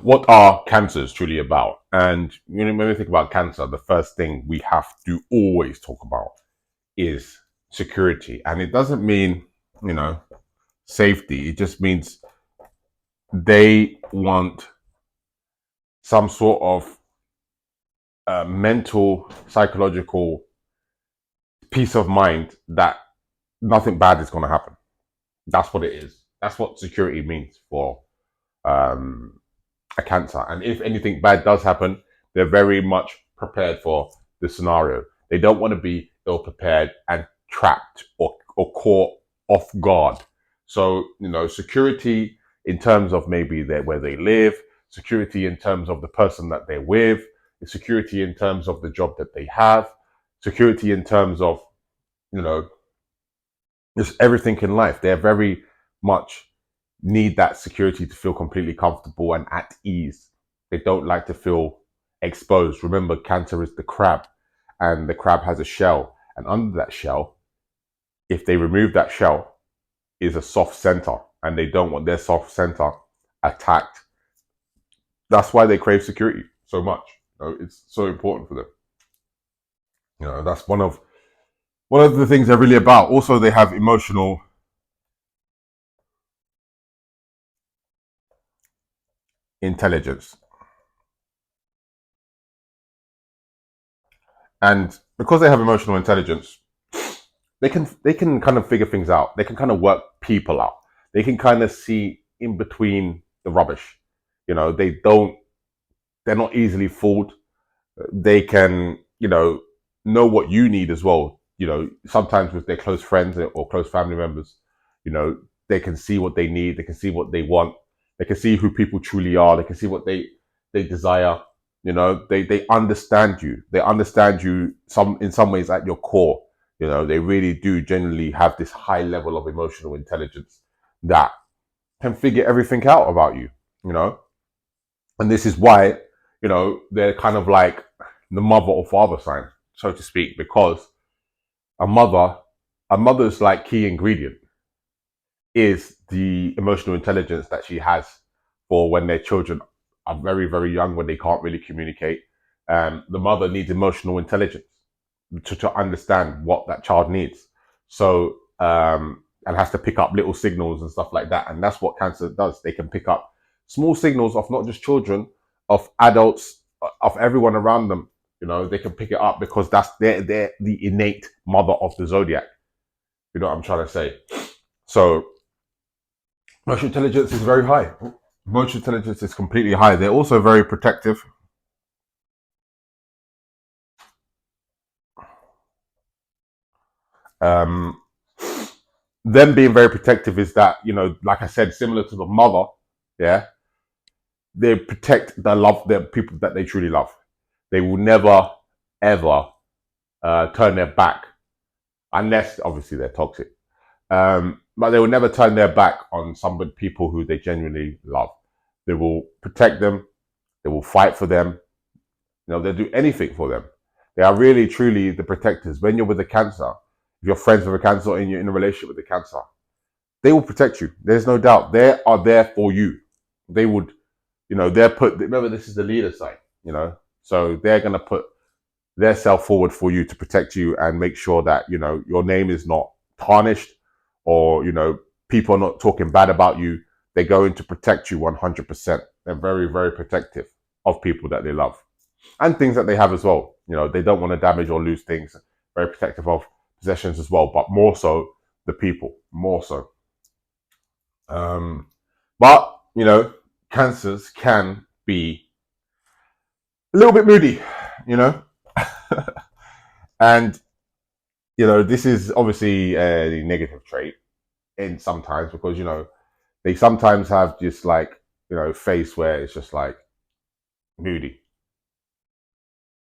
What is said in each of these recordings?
What are cancers truly about? And when we think about cancer, the first thing we have to always talk about is security. And it doesn't mean, you know, safety. It just means they want some sort of mental, psychological peace of mind that nothing bad is going to happen. That's what it is. That's what security means for um, a cancer. And if anything bad does happen, they're very much prepared for the scenario. They don't want to be ill prepared and trapped or caught off guard. So, security in terms of maybe where they live, security in terms of the person that they're with, security in terms of the job that they have, security in terms of, you know, just everything in life. They're very much need that security to feel completely comfortable and at ease. They don't like to feel exposed. Remember, cancer is the crab, and the crab has a shell. And under that shell, if they remove that shell, is a soft center, and they don't want their soft center attacked. That's why they crave security so much. It's so important for them. That's one of the things they're really about. Also, they have emotional intelligence. And because they have emotional intelligence, they can kind of figure things out. They can kind of work people out. They can kind of see in between the rubbish. They don't. They're not easily fooled. They can, know what you need as well. Sometimes with their close friends or close family members, you know, they can see what they need. They can see what they want. They can see who people truly are. They can see what they desire. They understand you. They understand you in some ways at your core. They really do generally have this high level of emotional intelligence that can figure everything out about you. You know, and this is why they're kind of like the mother or father sign, so to speak, because a mother, a mother's like key ingredient is the emotional intelligence that she has for when their children are very, very young, when they can't really communicate. The mother needs emotional intelligence to understand what that child needs. So, and has to pick up little signals and stuff like that. And that's what cancer does. They can pick up small signals of not just children, of adults, of everyone around them. They can pick it up because they're the innate mother of the zodiac. You know what I'm trying to say? So emotional intelligence is very high. Emotional intelligence is completely high. They're also very protective. Um, them being very protective is that, like I said, similar to the mother, yeah, they protect the people that they truly love. They will never, ever turn their back, unless obviously they're toxic. But they will never turn their back on people who they genuinely love. They will protect them. They will fight for them. They'll do anything for them. They are really, truly the protectors. When you're with a cancer, if you're friends with a cancer and you're in a relationship with the cancer, they will protect you. There's no doubt. They are there for you. They would, they're remember, this is the leader side, so they're going to put their self forward for you to protect you and make sure that, your name is not tarnished or, people are not talking bad about you. They're going to protect you 100%. They're very, very protective of people that they love and things that they have as well. They don't want to damage or lose things. Very protective of possessions as well, but more so the people, more so. But cancers can be a little bit moody, you know, and this is obviously a negative trait in sometimes because they sometimes have just like face where it's just like moody,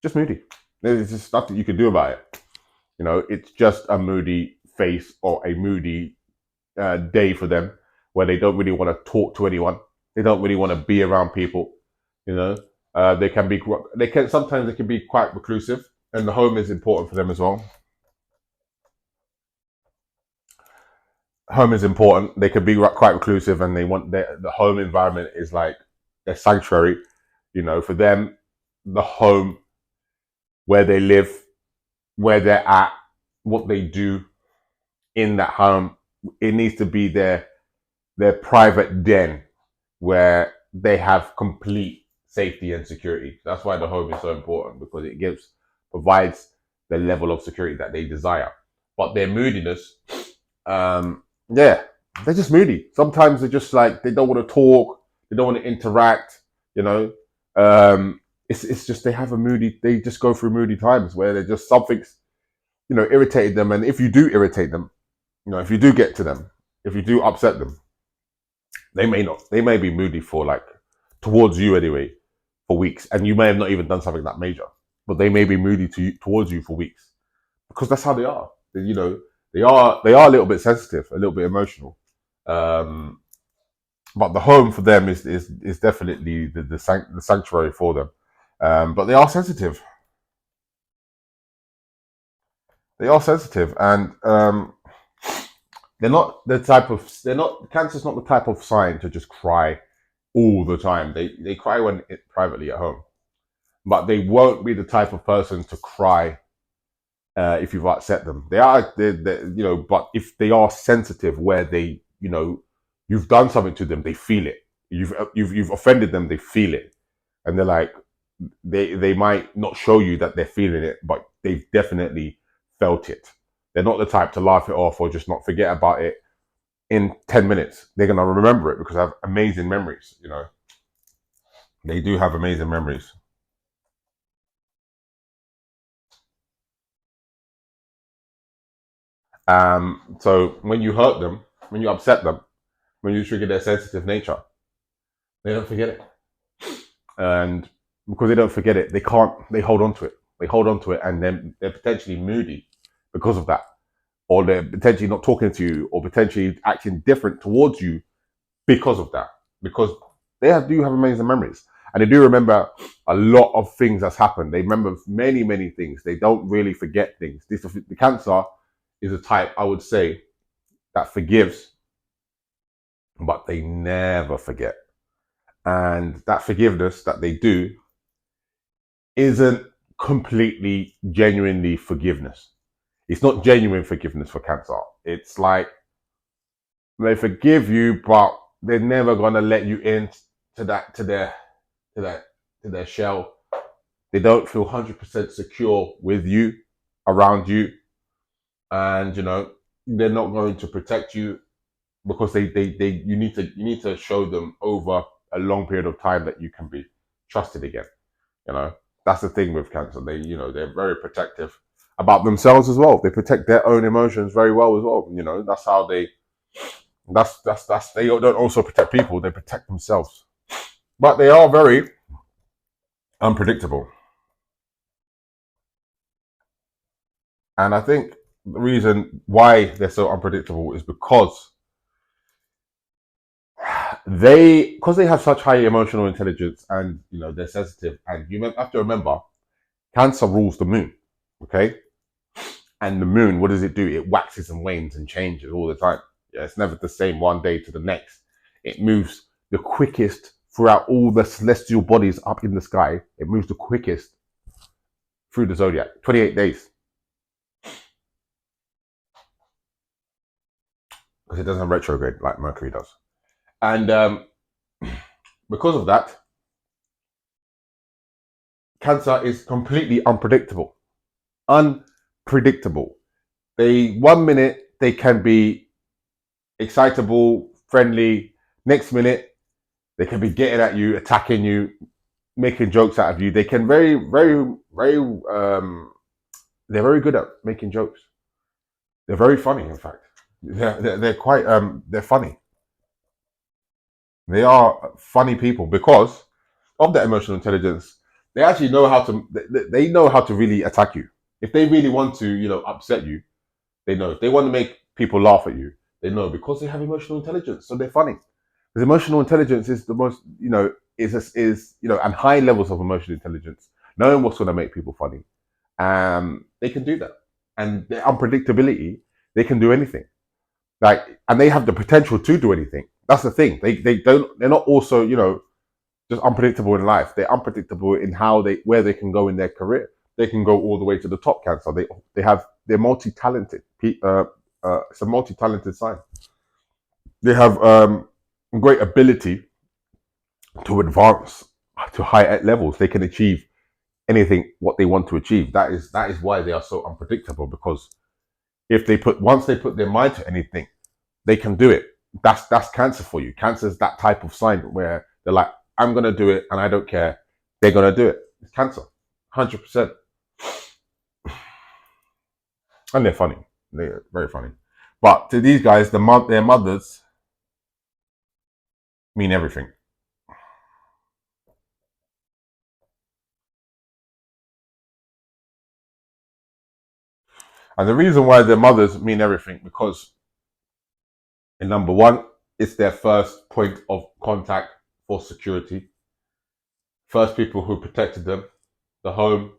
just moody. There's just nothing you can do about it. It's just a moody face or a moody day for them where they don't really want to talk to anyone. They don't really want to be around people. You know, they can sometimes they can be quite reclusive, and the home is important for them as well. Home is important. They can be quite reclusive, and they want the home environment is like their sanctuary. For them, the home where they live, where they're at, what they do in that home, it needs to be their private den where they have complete safety and security. That's why the home is so important, because it provides the level of security that they desire. But their moodiness, yeah, they're just moody. Sometimes they're just like, they don't want to talk, they don't want to interact. You know, it's just they just go through moody times where they're just something's irritated them. And if you do irritate them, if you do get to them, if you do upset them, they may be moody for like, towards you anyway, for weeks, and you may have not even done something that major, but they may be moody towards you for weeks, because that's how they are. They are a little bit sensitive, a little bit emotional. But the home for them is definitely the sanctuary for them. But they are sensitive. They are sensitive, and they're not the type of they're not cancer's not the type of sign to just cry all the time. They cry when privately at home, but they won't be the type of person to cry if you've upset them. But if they are sensitive, where you've done something to them, they feel it. You've offended them, they feel it, and they're like, they might not show you that they're feeling it, but they've definitely felt it. They're not the type to laugh it off or just not forget about it in 10 minutes. They're going to remember it because they have amazing memories. They do have amazing memories. So when you hurt them, when you upset them, when you trigger their sensitive nature, they don't forget it. And because they don't forget it, they hold on to it. They hold on to it, and then they're potentially moody because of that. Or they're potentially not talking to you, or potentially acting different towards you because of that. Because do have amazing memories. And they do remember a lot of things that's happened. They remember many, many things. They don't really forget things. The Cancer is a type, I would say, that forgives, but they never forget. And that forgiveness that they do isn't completely genuinely forgiveness. It's not genuine forgiveness for Cancer. It's like they forgive you, but they're never gonna let you in to their shell. They don't feel 100% secure with you, around you, and they're not going to protect you, because you need to show them over a long period of time that you can be trusted again. That's the thing with Cancer. They're very protective about themselves as well. They protect their own emotions very well as well. That's how they don't also protect people. They protect themselves, but they are very unpredictable. And I think the reason why they're so unpredictable is because they have such high emotional intelligence, and they're sensitive, and you have to remember, Cancer rules the moon. Okay. And the moon, what does it do? It waxes and wanes and changes all the time. Yeah, it's never the same one day to the next. It moves the quickest throughout all the celestial bodies up in the sky. It moves the quickest through the zodiac. 28 days. Because it doesn't retrograde like Mercury does. And because of that, Cancer is completely unpredictable. Unpredictable. 1 minute they can be excitable, friendly. Next minute they can be getting at you, attacking you, making jokes out of you. They can very, very, very. They're very good at making jokes. They're very funny. In fact, they're quite. They're funny. They are funny people because of their emotional intelligence. They actually know how to. They know how to really attack you. If they really want to, upset you, they know. If they want to make people laugh at you, they know, because they have emotional intelligence. So they're funny. Because emotional intelligence is the most, and high levels of emotional intelligence, knowing what's going to make people funny. They can do that. And their unpredictability, they can do anything. And they have the potential to do anything. That's the thing. They're not also, just unpredictable in life. They're unpredictable in where they can go in their career. They can go all the way to the top. Cancer. They're multi-talented. It's a multi-talented sign. They have great ability to advance to higher levels. They can achieve anything what they want to achieve. That is why they are so unpredictable, because once they put their mind to anything, they can do it. That's Cancer for you. Cancer is that type of sign where they're like, I'm gonna do it and I don't care. They're gonna do it. It's Cancer, 100%. And they're funny. They're very funny. But to these guys, their mothers mean everything. And the reason why their mothers mean everything, because in number one, it's their first point of contact for security. First people who protected them, the home,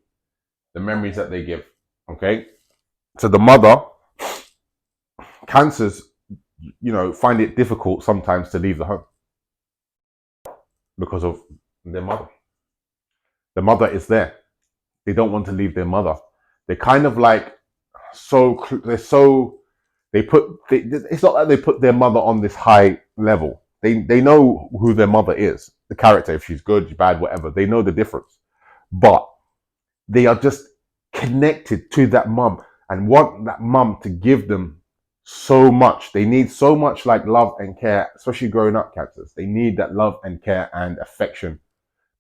the memories that they give. Okay? So the mother, Cancers, find it difficult sometimes to leave the home because of their mother. The mother is there. They don't want to leave their mother. They're kind of like it's not like they put their mother on this high level. They know who their mother is, the character, if she's good, bad, whatever. They know the difference. But they are just connected to that mum and want that mum to give them so much. They need so much like love and care, especially growing up Cancers. They need that love and care and affection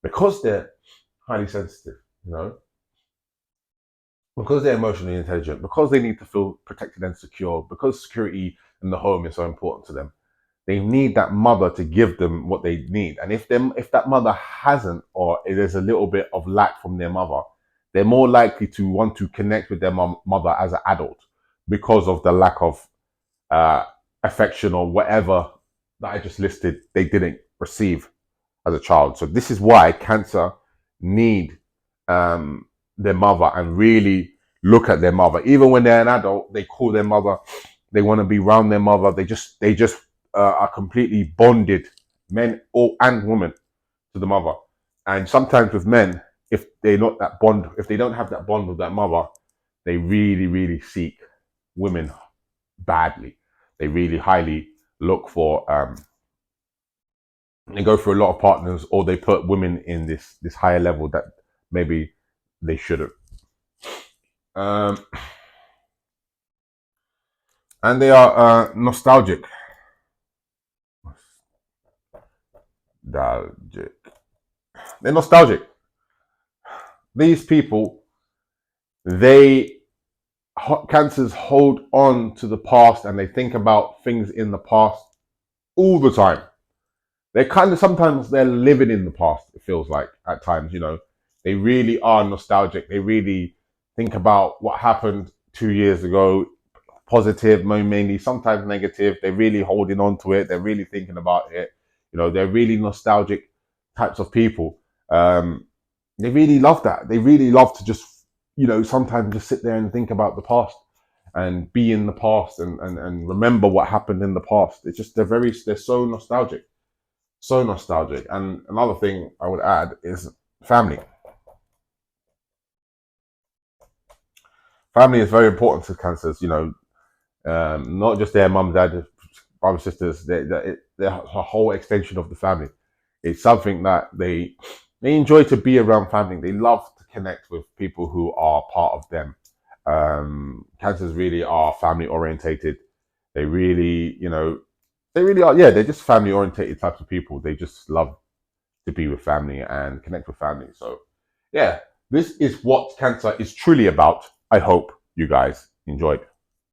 because they're highly sensitive, because they're emotionally intelligent, because they need to feel protected and secure, because security in the home is so important to them. They need that mother to give them what they need. And if that mother hasn't, or there's a little bit of lack from their mother, they're more likely to want to connect with their mother as an adult because of the lack of affection or whatever that I just listed they didn't receive as a child. So this is why Cancer need their mother and really look at their mother. Even when they're an adult, they call their mother. They want to be around their mother. They just are completely bonded, men and women, to the mother. And sometimes with men, if they don't have that bond with that mother, they really, really seek women badly. They really highly look for. They go for a lot of partners, or they put women in this higher level that maybe they shouldn't. And they are nostalgic. Nostalgic. They're nostalgic. These people, Cancers hold on to the past and they think about things in the past all the time. Sometimes they're living in the past, it feels like at times, They really are nostalgic. They really think about what happened 2 years ago, positive, mainly, sometimes negative. They're really holding on to it. They're really thinking about it. They're really nostalgic types of people. They really love that. They really love to just, sometimes just sit there and think about the past and be in the past and remember what happened in the past. They're so nostalgic. So nostalgic. And another thing I would add is family. Family is very important to Cancers, not just their mum, dad, brothers, sisters. They're a whole extension of the family. It's something that they enjoy to be around family. They love to connect with people who are part of them. Cancers really are family orientated. They really, they really are. Yeah, they're just family orientated types of people. They just love to be with family and connect with family. So, yeah, this is what Cancer is truly about. I hope you guys enjoyed.